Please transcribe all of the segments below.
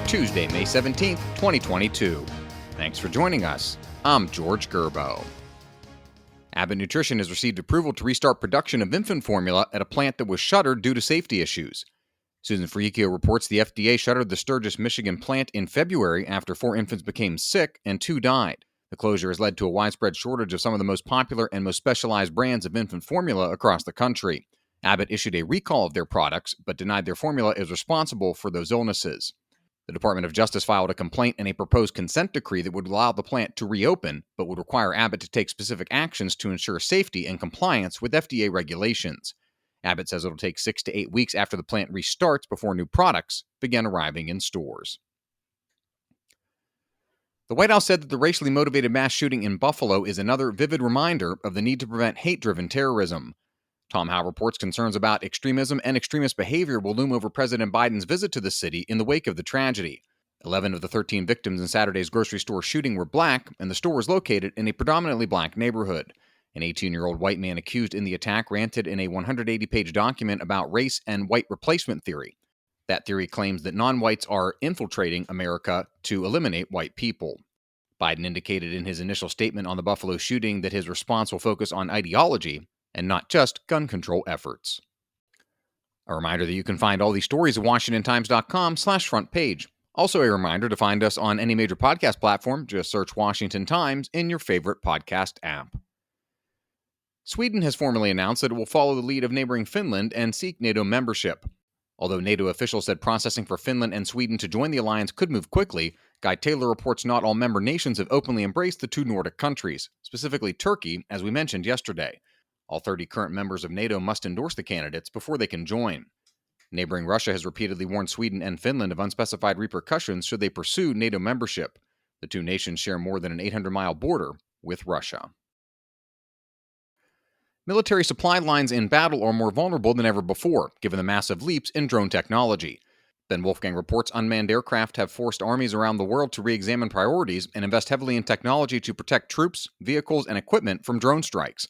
Tuesday, May 17th, 2022. Thanks for joining us. I'm George Gerbo. Abbott Nutrition has received approval to restart production of infant formula at a plant that was shuttered due to safety issues. Susan Ferricchio reports the FDA shuttered the Sturgis, Michigan plant in February after 4 infants became sick and 2 died. The closure has led to a widespread shortage of some of the most popular and most specialized brands of infant formula across the country. Abbott issued a recall of their products, but denied their formula is responsible for those illnesses. The Department of Justice filed a complaint and a proposed consent decree that would allow the plant to reopen, but would require Abbott to take specific actions to ensure safety and compliance with FDA regulations. Abbott says it'll take 6 to 8 weeks after the plant restarts before new products begin arriving in stores. The White House said that the racially motivated mass shooting in Buffalo is another vivid reminder of the need to prevent hate-driven terrorism. Tom Howe reports concerns about extremism and extremist behavior will loom over President Biden's visit to the city in the wake of the tragedy. 11 of the 13 victims in Saturday's grocery store shooting were black, and the store was located in a predominantly black neighborhood. An 18-year-old white man accused in the attack ranted in a 180-page document about race and white replacement theory. That theory claims that non-whites are infiltrating America to eliminate white people. Biden indicated in his initial statement on the Buffalo shooting that his response will focus on ideology and not just gun control efforts. A reminder that you can find all these stories at WashingtonTimes.com/front page. Also a reminder to find us on any major podcast platform. Just search Washington Times in your favorite podcast app. Sweden has formally announced that it will follow the lead of neighboring Finland and seek NATO membership. Although NATO officials said processing for Finland and Sweden to join the alliance could move quickly, Guy Taylor reports not all member nations have openly embraced the 2 Nordic countries, specifically Turkey, as we mentioned yesterday. All 30 current members of NATO must endorse the candidates before they can join. Neighboring Russia has repeatedly warned Sweden and Finland of unspecified repercussions should they pursue NATO membership. The 2 nations share more than an 800-mile border with Russia. Military supply lines in battle are more vulnerable than ever before, given the massive leaps in drone technology. Ben Wolfgang reports unmanned aircraft have forced armies around the world to re-examine priorities and invest heavily in technology to protect troops, vehicles, and equipment from drone strikes.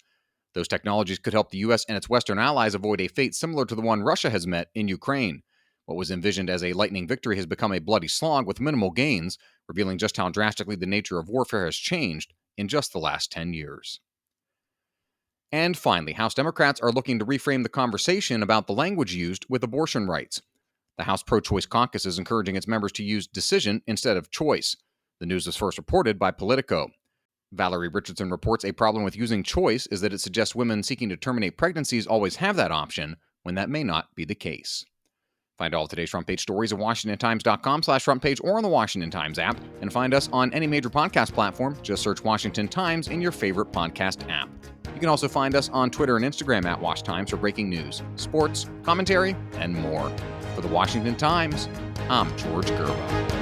Those technologies could help the U.S. and its Western allies avoid a fate similar to the one Russia has met in Ukraine. What was envisioned as a lightning victory has become a bloody slog with minimal gains, revealing just how drastically the nature of warfare has changed in just the last 10 years. And finally, House Democrats are looking to reframe the conversation about the language used with abortion rights. The House Pro-Choice Caucus is encouraging its members to use decision instead of choice. The news was first reported by Politico. Valerie Richardson reports a problem with using choice is that it suggests women seeking to terminate pregnancies always have that option, when that may not be the case. Find all of today's front page stories at WashingtonTimes.com/front page or on the Washington Times app, and find us on any major podcast platform. Just search Washington Times in your favorite podcast app. You can also find us on Twitter and Instagram at Wash Times for breaking news, sports, commentary, and more. For the Washington Times, I'm George Gerbo.